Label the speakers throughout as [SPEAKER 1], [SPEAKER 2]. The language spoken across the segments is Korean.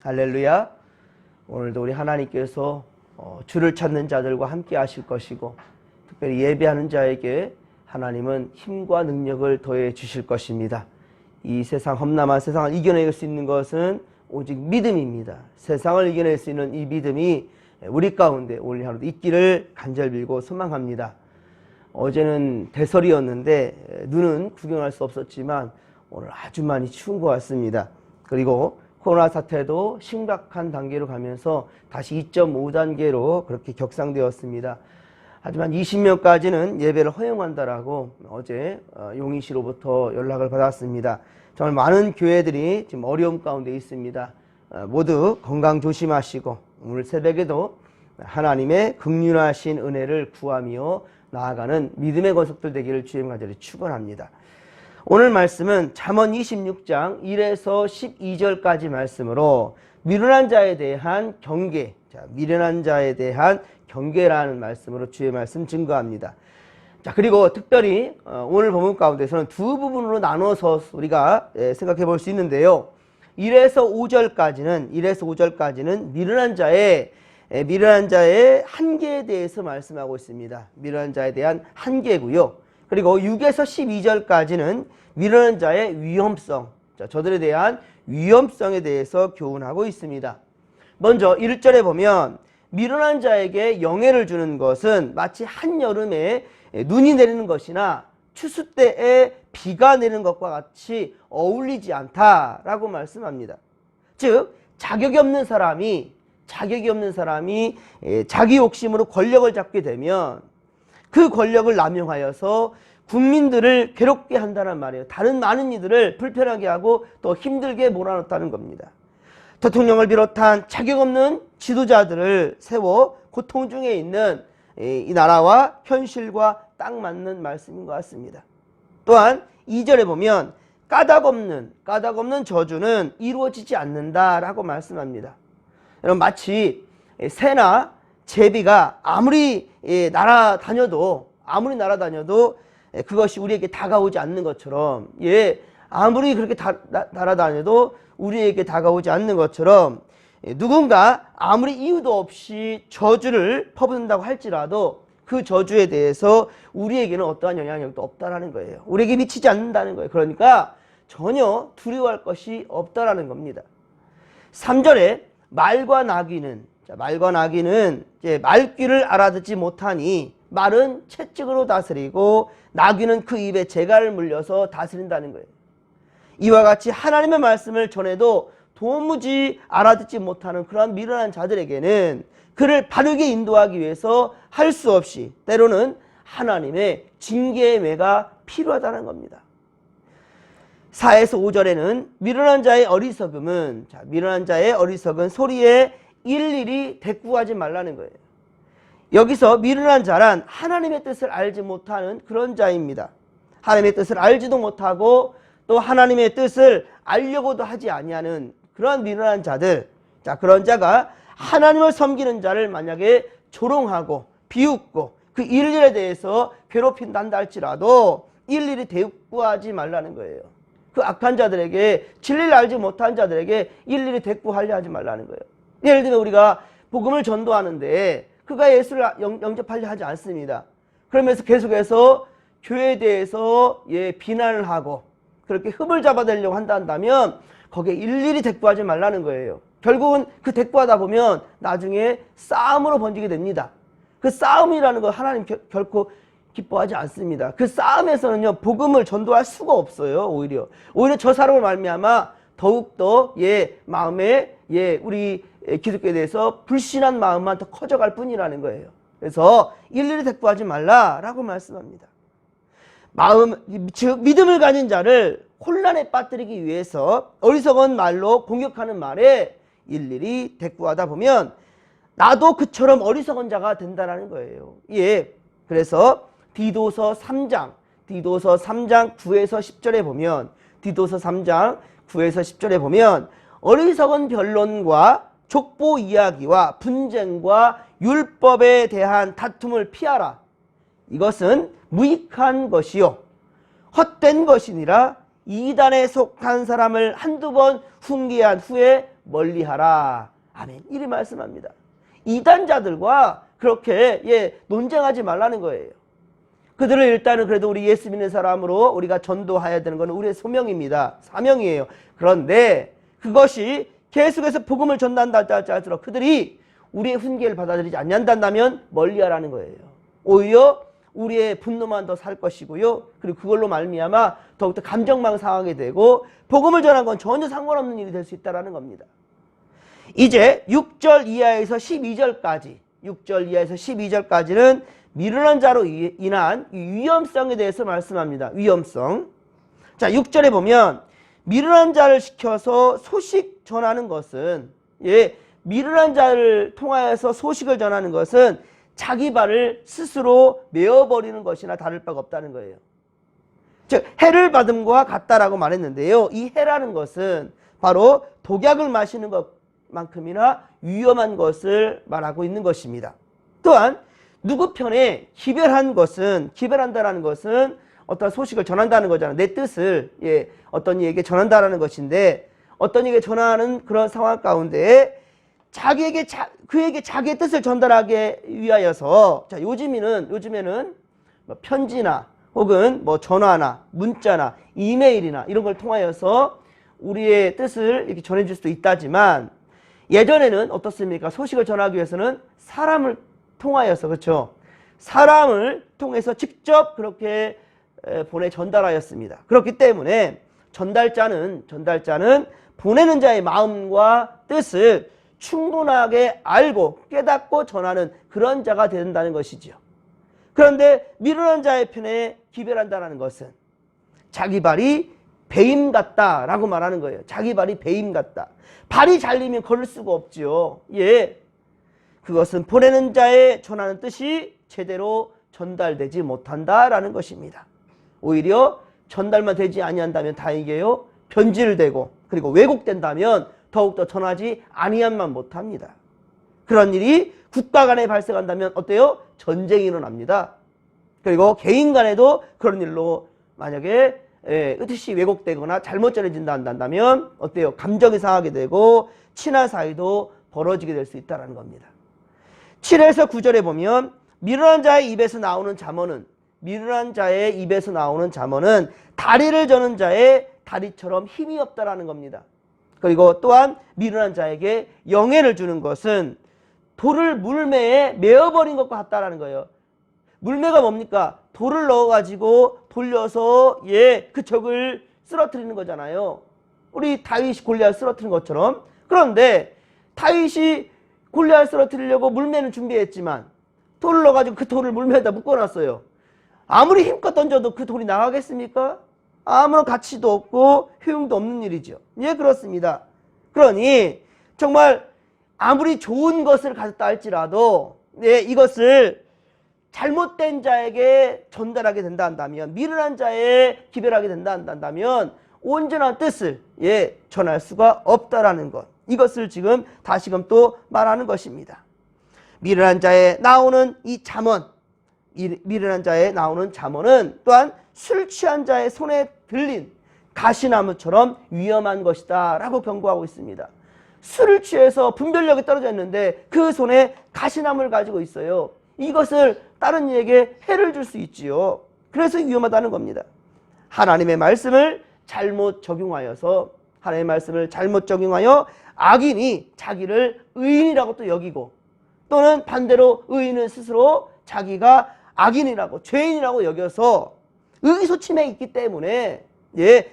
[SPEAKER 1] 할렐루야. 오늘도 우리 하나님께서 주를 찾는 자들과 함께 하실 것이고, 특별히 예배하는 자에게 하나님은 힘과 능력을 더해 주실 것입니다. 이 세상 험난한 세상을 이겨낼 수 있는 것은 오직 믿음입니다. 세상을 이겨낼 수 있는 이 믿음이 우리 가운데 오늘 하루도 있기를 간절히 빌고 소망합니다. 어제는 대설이었는데 눈은 구경할 수 없었지만 오늘 아주 많이 추운 것 같습니다. 그리고 코로나 사태도 심각한 단계로 가면서 다시 2.5단계로 그렇게 격상되었습니다. 하지만 20명까지는 예배를 허용한다라고 어제 용인시로부터 연락을 받았습니다. 정말 많은 교회들이 지금 어려움 가운데 있습니다. 모두 건강 조심하시고 오늘 새벽에도 하나님의 긍휼하신 은혜를 구하며 나아가는 믿음의 권속들 되기를 주님 간절히 축원합니다. 오늘 말씀은 잠언 26장 1에서 12절까지 말씀으로 미련한 자에 대한 경계, 미련한 자에 대한 경계라는 말씀으로 주의 말씀 증거합니다. 자, 그리고 특별히 오늘 본문 가운데서는 두 부분으로 나눠서 우리가 생각해 볼 수 있는데요. 1에서 5절까지는 미련한 자의 한계에 대해서 말씀하고 있습니다. 미련한 자에 대한 한계고요. 그리고 6에서 12절까지는 미련한 자의 위험성, 저들에 대한 위험성에 대해서 교훈하고 있습니다. 먼저 1절에 보면 미련한 자에게 영예를 주는 것은 마치 한여름에 눈이 내리는 것이나 추수 때에 비가 내리는 것과 같이 어울리지 않다라고 말씀합니다. 즉 자격이 없는 사람이 자기 욕심으로 권력을 잡게 되면 그 권력을 남용하여서 국민들을 괴롭게 한다는 말이에요. 다른 많은 이들을 불편하게 하고 또 힘들게 몰아넣다는 겁니다. 대통령을 비롯한 자격 없는 지도자들을 세워 고통 중에 있는 이 나라와 현실과 딱 맞는 말씀인 것 같습니다. 또한 2절에 보면 까닭 없는 저주는 이루어지지 않는다라고 말씀합니다. 여러분, 마치 새나 제비가 아무리 날아다녀도 그것이 우리에게 다가오지 않는 것처럼, 아무리 그렇게 날아다녀도 우리에게 다가오지 않는 것처럼 누군가 아무리 이유도 없이 저주를 퍼붓는다고 할지라도 그 저주에 대해서 우리에게는 어떠한 영향력도 없다라는 거예요. 우리에게 미치지 않는다는 거예요. 그러니까 전혀 두려워할 것이 없다라는 겁니다. 3절에 말과 나귀는 이제 말귀를 알아듣지 못하니 말은 채찍으로 다스리고 나귀는 그 입에 재갈을 물려서 다스린다는 거예요. 이와 같이 하나님의 말씀을 전해도 도무지 알아듣지 못하는 그러한 미련한 자들에게는 그를 바르게 인도하기 위해서 할 수 없이 때로는 하나님의 징계의 매가 필요하다는 겁니다. 4에서 5절에는 미련한 자의 어리석은 소리에 일일이 대꾸하지 말라는 거예요. 여기서 미련한 자란 하나님의 뜻을 알지 못하는 그런 자입니다. 하나님의 뜻을 알지도 못하고 또 하나님의 뜻을 알려고도 하지 아니하는 그런 미련한 자들, 그런 자가 하나님을 섬기는 자를 만약에 조롱하고 비웃고 그 일일에 대해서 괴롭힌다 한다 할지라도 일일이 대꾸하지 말라는 거예요. 그 악한 자들에게, 진리를 알지 못한 자들에게 일일이 대꾸하려 하지 말라는 거예요. 예를 들면 우리가 복음을 전도하는데 그가 예수를 영접하려 하지 않습니다. 그러면서 계속해서 교회에 대해서 비난을 하고 그렇게 흠을 잡아내려고 한다면 거기에 일일이 대꾸하지 말라는 거예요. 결국은 그 대꾸하다 보면 나중에 싸움으로 번지게 됩니다. 그 싸움이라는 거 하나님 결코 기뻐하지 않습니다. 그 싸움에서는요, 복음을 전도할 수가 없어요. 오히려 저 사람을 말미암아 더욱더 마음에 우리 기독교에 대해서 불신한 마음만 더 커져갈 뿐이라는 거예요. 그래서 일일이 대꾸하지 말라라고 말씀합니다. 즉 믿음을 가진 자를 혼란에 빠뜨리기 위해서 어리석은 말로 공격하는 말에 일일이 대꾸하다 보면 나도 그처럼 어리석은 자가 된다는 거예요. 그래서 디도서 3장 9에서 10절에 보면 어리석은 변론과 족보 이야기와 분쟁과 율법에 대한 다툼을 피하라. 이것은 무익한 것이요 헛된 것이니라. 이단에 속한 사람을 한두 번 훈계한 후에 멀리하라. 아멘. 이리 말씀합니다. 이단자들과 그렇게 논쟁하지 말라는 거예요. 그들을 일단은 그래도 우리 예수 믿는 사람으로 우리가 전도해야 되는 것은 우리의 소명입니다. 사명이에요. 그런데 그것이 계속해서 복음을 전한다 할지라도 그들이 우리의 훈계를 받아들이지 않는다면 멀리하라는 거예요. 오히려 우리의 분노만 더 살 것이고요. 그리고 그걸로 말미암아 더욱더 감정만 상하게 되고 복음을 전한 건 전혀 상관없는 일이 될 수 있다는 겁니다. 이제 6절 이하에서 12절까지는 미련한 자로 인한 위험성에 대해서 말씀합니다. 위험성. 자, 6절에 보면 미련한 자를 시켜서 소식 전하는 것은 미련한 자를 통하여서 소식을 전하는 것은 자기 발을 스스로 메어버리는 것이나 다를 바가 없다는 거예요. 즉 해를 받음과 같다라고 말했는데요. 이 해라는 것은 바로 독약을 마시는 것만큼이나 위험한 것을 말하고 있는 것입니다. 또한 누구 편에 기별한다라는 것은 어떤 소식을 전한다는 거잖아요. 내 뜻을 어떤 이에게 전한다라는 것인데 어떤 이에게 전하는 그런 상황 가운데 그에게 자기의 뜻을 전달하기 위하여서 자, 요즘에는 뭐 편지나 혹은 뭐 전화나 문자나 이메일이나 이런 걸 통하여서 우리의 뜻을 이렇게 전해줄 수도 있다지만 예전에는 어떻습니까? 소식을 전하기 위해서는 사람을 통하여서 그렇죠. 사람을 통해서 직접 그렇게 전달하였습니다. 그렇기 때문에 전달자는 보내는 자의 마음과 뜻을 충분하게 알고 깨닫고 전하는 그런 자가 된다는 것이죠. 그런데 미련한 자의 편에 기별한다는 것은 자기 발이 배임 같다라고 말하는 거예요. 자기 발이 배임 같다. 발이 잘리면 걸을 수가 없지요. 그것은 보내는 자의 전하는 뜻이 제대로 전달되지 못한다라는 것입니다. 오히려 전달만 되지 아니한다면 다행이게요. 변질되고 그리고 왜곡된다면 더욱더 전하지 아니한만 못합니다. 그런 일이 국가 간에 발생한다면 어때요? 전쟁이 일어납니다. 그리고 개인 간에도 그런 일로 만약에 뜻이 왜곡되거나 잘못 전해진다 한다면 어때요? 감정이 상하게 되고 친한 사이도 벌어지게 될 수 있다는 겁니다. 7에서 9절에 보면 미련한 자의 입에서 나오는 잠언은 다리를 저는 자의 다리처럼 힘이 없다라는 겁니다. 그리고 또한 미련한 자에게 영예를 주는 것은 돌을 물매에 메어버린 것과 같다라는 거예요. 물매가 뭡니까? 돌을 넣어가지고 돌려서 그 적을 쓰러뜨리는 거잖아요. 우리 다윗이 골리앗 쓰러뜨린 것처럼. 그런데 다윗이 골리앗 쓰러뜨리려고 물매는 준비했지만 돌을 넣어가지고 그 돌을 물매에다 묶어놨어요. 아무리 힘껏 던져도 그 돌이 나가겠습니까? 아무런 가치도 없고 효용도 없는 일이죠. 그렇습니다. 그러니 정말 아무리 좋은 것을 가졌다 할지라도 이것을 잘못된 자에게 전달하게 된다 한다면 미련한 자에 기별하게 된다 한다면 온전한 뜻을 전할 수가 없다라는 것. 이것을 지금 다시금 또 말하는 것입니다. 미련한 자에 나오는 잠언은 또한 술 취한 자의 손에 들린 가시나무처럼 위험한 것이다 라고 경고하고 있습니다. 술을 취해서 분별력이 떨어져 있는데 그 손에 가시나무를 가지고 있어요. 이것을 다른 이에게 해를 줄 수 있지요. 그래서 위험하다는 겁니다. 하나님의 말씀을 잘못 적용하여 악인이 자기를 의인이라고 또 여기고 또는 반대로 의인은 스스로 자기가 악인이라고 죄인이라고 여겨서 의기소침해 있기 때문에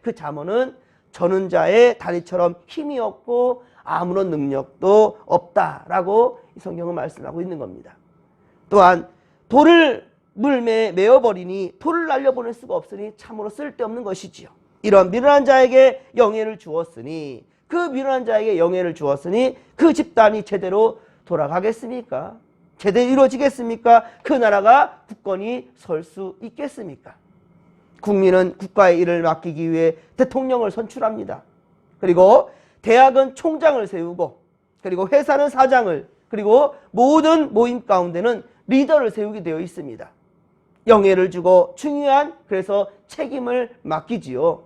[SPEAKER 1] 그 잠언은 저는 자의 다리처럼 힘이 없고 아무런 능력도 없다라고 이 성경은 말씀하고 있는 겁니다. 또한 돌을 물매에 메어버리니 돌을 날려보낼 수가 없으니 참으로 쓸데없는 것이지요. 이런 미련한 자에게 영예를 주었으니 그 집단이 제대로 돌아가겠습니까? 제대로 이루어지겠습니까? 그 나라가 굳건히 설 수 있겠습니까? 국민은 국가의 일을 맡기기 위해 대통령을 선출합니다. 그리고 대학은 총장을 세우고 그리고 회사는 사장을 그리고 모든 모임 가운데는 리더를 세우게 되어 있습니다. 영예를 주고 중요한 그래서 책임을 맡기지요.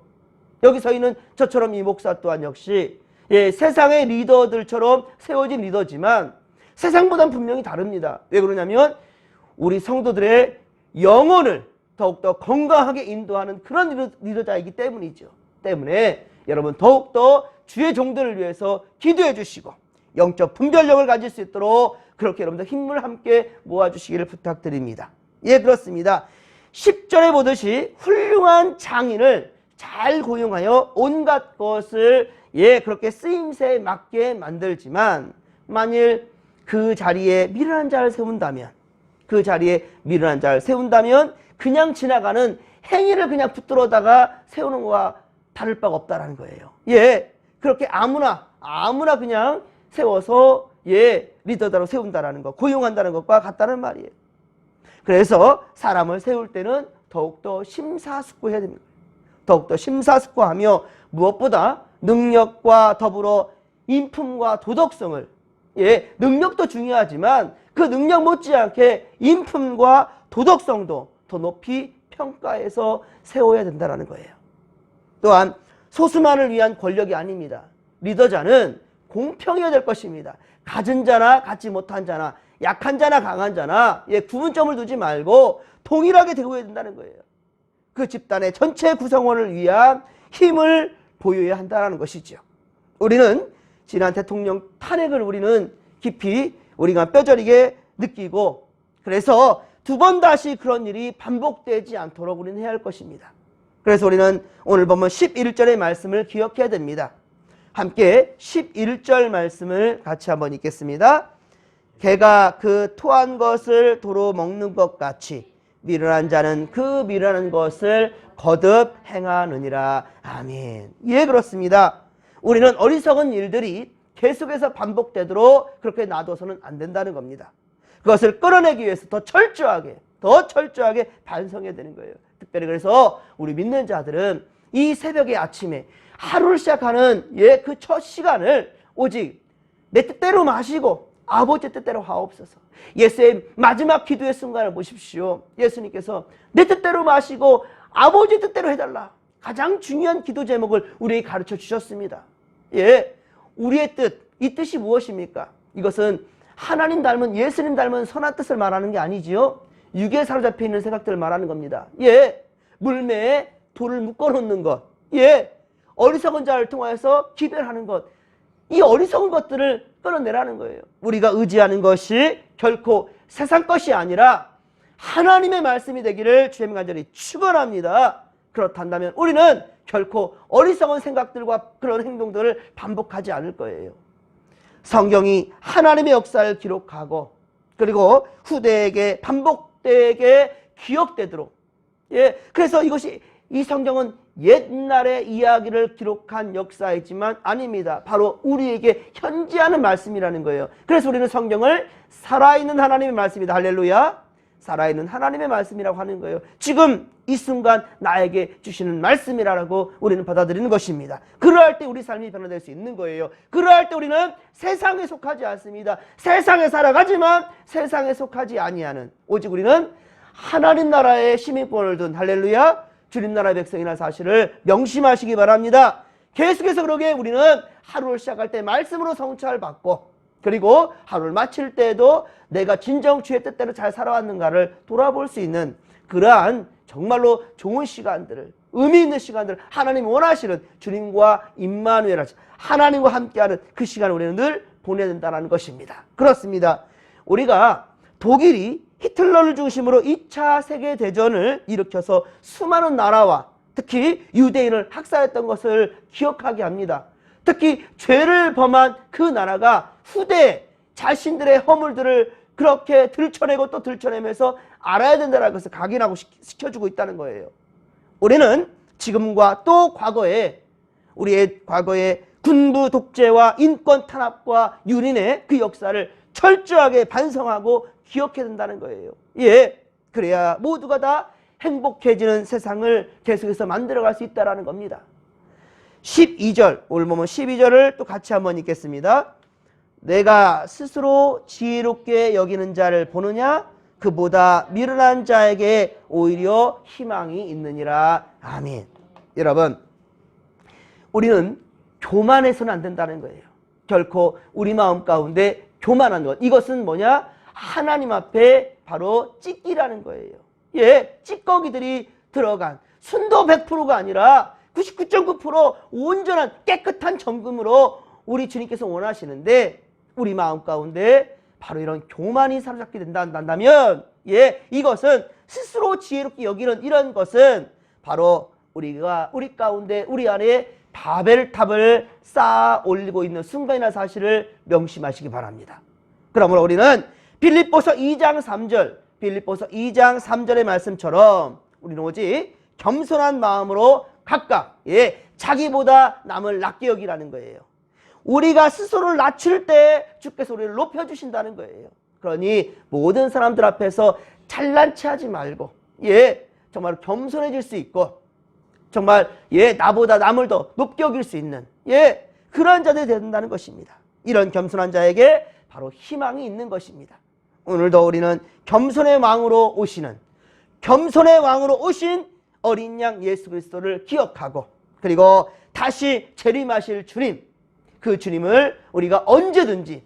[SPEAKER 1] 여기 서 있는 저처럼 이 목사 또한 역시 예, 세상의 리더들처럼 세워진 리더지만 세상보다는 분명히 다릅니다. 왜 그러냐면 우리 성도들의 영혼을 더욱더 건강하게 인도하는 그런 리더자이기 때문이죠. 때문에 여러분 더욱더 주의 종들을 위해서 기도해 주시고 영적 분별력을 가질 수 있도록 그렇게 여러분들 힘을 함께 모아주시기를 부탁드립니다. 예, 그렇습니다. 10절에 보듯이 훌륭한 장인을 잘 고용하여 온갖 것을 예, 그렇게 쓰임새에 맞게 만들지만 만일 그 자리에 미련한 자를 세운다면 그냥 지나가는 행위를 그냥 붙들어다가 세우는 것과 다를 바가 없다라는 거예요. 예, 그렇게 아무나 그냥 세워서 예, 리더다로 세운다라는 것, 고용한다는 것과 같다는 말이에요. 그래서 사람을 세울 때는 더욱더 심사숙고해야 됩니다. 더욱더 심사숙고하며 무엇보다 능력과 더불어 인품과 도덕성을 예, 능력도 중요하지만 그 능력 못지않게 인품과 도덕성도 더 높이 평가해서 세워야 된다는 거예요. 또한 소수만을 위한 권력이 아닙니다. 리더자는 공평해야 될 것입니다. 가진 자나 갖지 못한 자나 약한 자나 강한 자나 예, 구분점을 두지 말고 동일하게 대우해야 된다는 거예요. 그 집단의 전체 구성원을 위한 힘을 보여야 한다는 것이죠. 우리는 지난 대통령 탄핵을 우리는 깊이 우리가 뼈저리게 느끼고 그래서 두 번 다시 그런 일이 반복되지 않도록 우리는 해야 할 것입니다. 그래서 우리는 오늘 보면 11절의 말씀을 기억해야 됩니다. 함께 11절 말씀을 같이 한번 읽겠습니다. 개가 그 토한 것을 도로 먹는 것 같이 미련한 자는 그 미련한 것을 거듭 행하느니라. 아멘. 예, 그렇습니다. 우리는 어리석은 일들이 계속해서 반복되도록 그렇게 놔둬서는 안 된다는 겁니다. 그것을 끌어내기 위해서 더 철저하게 반성해야 되는 거예요. 특별히 그래서 우리 믿는 자들은 이 새벽의 아침에 하루를 시작하는 예, 그 첫 시간을 오직 내 뜻대로 마시고 아버지 뜻대로 하옵소서. 예수의 마지막 기도의 순간을 보십시오. 예수님께서 내 뜻대로 마시고 아버지 뜻대로 해달라. 가장 중요한 기도 제목을 우리에게 가르쳐 주셨습니다. 예, 우리의 뜻, 이 뜻이 무엇입니까? 이것은 하나님 닮은 예수님 닮은 선한 뜻을 말하는 게 아니지요. 육에 사로잡혀 있는 생각들을 말하는 겁니다. 예, 물매에 돌을 묶어놓는 것, 예, 어리석은 자를 통하여서 기별하는 것, 이 어리석은 것들을 끌어내라는 거예요. 우리가 의지하는 것이 결코 세상 것이 아니라 하나님의 말씀이 되기를 주님 간절히 축원합니다. 그렇단다면 우리는 결코 어리석은 생각들과 그런 행동들을 반복하지 않을 거예요. 성경이 하나님의 역사를 기록하고 그리고 후대에게 반복되게 기억되도록 예, 그래서 이 성경은 옛날의 이야기를 기록한 역사이지만 아닙니다. 바로 우리에게 현지하는 말씀이라는 거예요. 그래서 우리는 성경을 살아있는 하나님의 말씀이다. 할렐루야. 살아있는 하나님의 말씀이라고 하는 거예요. 지금 이 순간 나에게 주시는 말씀이라고 우리는 받아들이는 것입니다. 그러할 때 우리 삶이 변화될 수 있는 거예요. 그러할 때 우리는 세상에 속하지 않습니다. 세상에 살아가지만 세상에 속하지 아니하는 오직 우리는 하나님 나라의 시민권을 둔 할렐루야 주님 나라의 백성이라는 사실을 명심하시기 바랍니다. 계속해서 그러게 우리는 하루를 시작할 때 말씀으로 성찰을 받고 그리고 하루를 마칠 때에도 내가 진정 주의 뜻대로 잘 살아왔는가를 돌아볼 수 있는 그러한 정말로 좋은 시간들을 의미 있는 시간들을 하나님이 원하시는 주님과 임마누엘 하나님과 함께하는 그 시간을 우리는 늘 보내야 된다는 것입니다. 그렇습니다. 우리가 독일이 히틀러를 중심으로 2차 세계대전을 일으켜서 수많은 나라와 특히 유대인을 학살했던 것을 기억하게 합니다. 특히 죄를 범한 그 나라가 후대에 자신들의 허물들을 그렇게 들춰내고 또 들춰내면서 알아야 된다는 것을 각인하고 시켜주고 있다는 거예요. 우리는 지금과 또 과거에 우리의 과거의 군부 독재와 인권 탄압과 유린의 그 역사를 철저하게 반성하고 기억해야 된다는 거예요. 예, 그래야 모두가 다 행복해지는 세상을 계속해서 만들어갈 수 있다는 겁니다. 12절, 오늘 보면 12절을 또 같이 한번 읽겠습니다. 내가 스스로 지혜롭게 여기는 자를 보느냐? 그보다 미련한 자에게 오히려 희망이 있느니라. 아멘. 여러분, 우리는 교만해서는 안 된다는 거예요. 결코 우리 마음 가운데 교만한 것, 이것은 뭐냐? 하나님 앞에 바로 찢기라는 거예요. 예, 찌꺼기들이 들어간 순도 100%가 아니라 99.9% 온전한 깨끗한 정금으로 우리 주님께서 원하시는데, 우리 마음 가운데 바로 이런 교만이 사로잡게 된다면, 예, 이것은 스스로 지혜롭게 여기는 이런 것은 바로 우리 가운데, 우리 안에 바벨탑을 쌓아 올리고 있는 순간이나 사실을 명심하시기 바랍니다. 그러므로 우리는 빌립보서 2장 3절의 말씀처럼 우리는 오직 겸손한 마음으로 각각, 예, 자기보다 남을 낮게 여기라는 거예요. 우리가 스스로를 낮출 때 주께서 우리를 높여주신다는 거예요. 그러니 모든 사람들 앞에서 잘난 체 하지 말고, 예, 정말 겸손해질 수 있고, 정말, 예, 나보다 남을 더 높게 여길 수 있는, 예, 그런 자들이 된다는 것입니다. 이런 겸손한 자에게 바로 희망이 있는 것입니다. 오늘도 우리는 겸손의 왕으로 오신 어린 양 예수 그리스도를 기억하고, 그리고 다시 재림하실 주님, 그 주님을 우리가 언제든지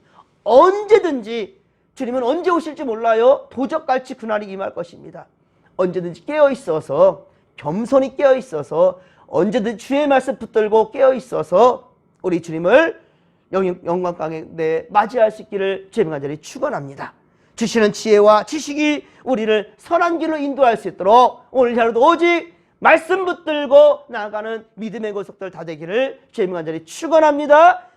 [SPEAKER 1] 주님은 언제 오실지 몰라요. 도적같이 그날이 임할 것입니다. 언제든지 깨어있어서, 겸손히 깨어있어서, 언제든지 주의 말씀 붙들고 깨어있어서 우리 주님을 영광 가운데 맞이할 수 있기를 주의 간절히 축원합니다. 주시는 지혜와 지식이 우리를 선한 길로 인도할 수 있도록 오늘 하루도 오직 말씀 붙들고 나아가는 믿음의 고속들 다 되기를 주의 간절히 축원합니다.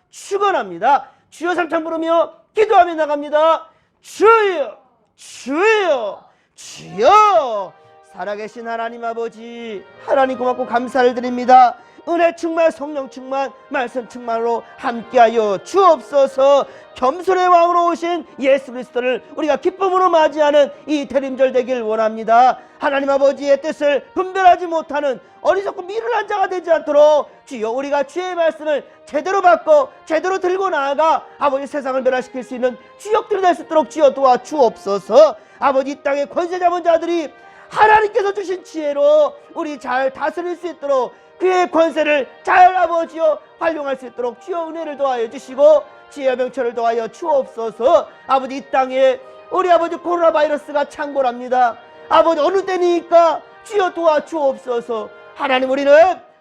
[SPEAKER 1] 주여 삼창 부르며 기도하며 나갑니다. 주여, 주여, 주여. 살아계신 하나님 아버지, 하나님 고맙고 감사를 드립니다. 은혜 충만, 성령 충만, 말씀 충만으로 함께하여 주옵소서. 겸손의 왕으로 오신 예수 그리스도를 우리가 기쁨으로 맞이하는 이 대림절 되길 원합니다. 하나님 아버지의 뜻을 분별하지 못하는 어리석고 미련한 자가 되지 않도록 주여, 우리가 주의 말씀을 제대로 받고 제대로 들고 나아가 아버지 세상을 변화시킬 수 있는 주역들이 될 수 있도록 주여 도와주옵소서. 아버지, 이 땅의 권세 잡은 자들이 하나님께서 주신 지혜로 우리 잘 다스릴 수 있도록, 그의 권세를 잘 아버지여 활용할 수 있도록 주여 은혜를 더하여 주시고 지혜와 명철을 더하여 주옵소서. 아버지, 이 땅에 우리 아버지 코로나 바이러스가 창궐합니다. 아버지, 어느 때니까 주여 도와주옵소서. 하나님, 우리는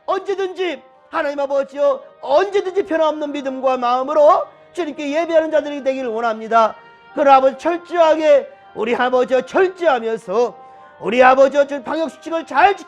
[SPEAKER 1] 언제든지 하나님 아버지여 언제든지 변함없는 믿음과 마음으로 주님께 예배하는 자들이 되기를 원합니다. 그러나 아버지, 철저하게 우리 아버지여 절제하면서 우리 아버지여 방역수칙을 잘 지켜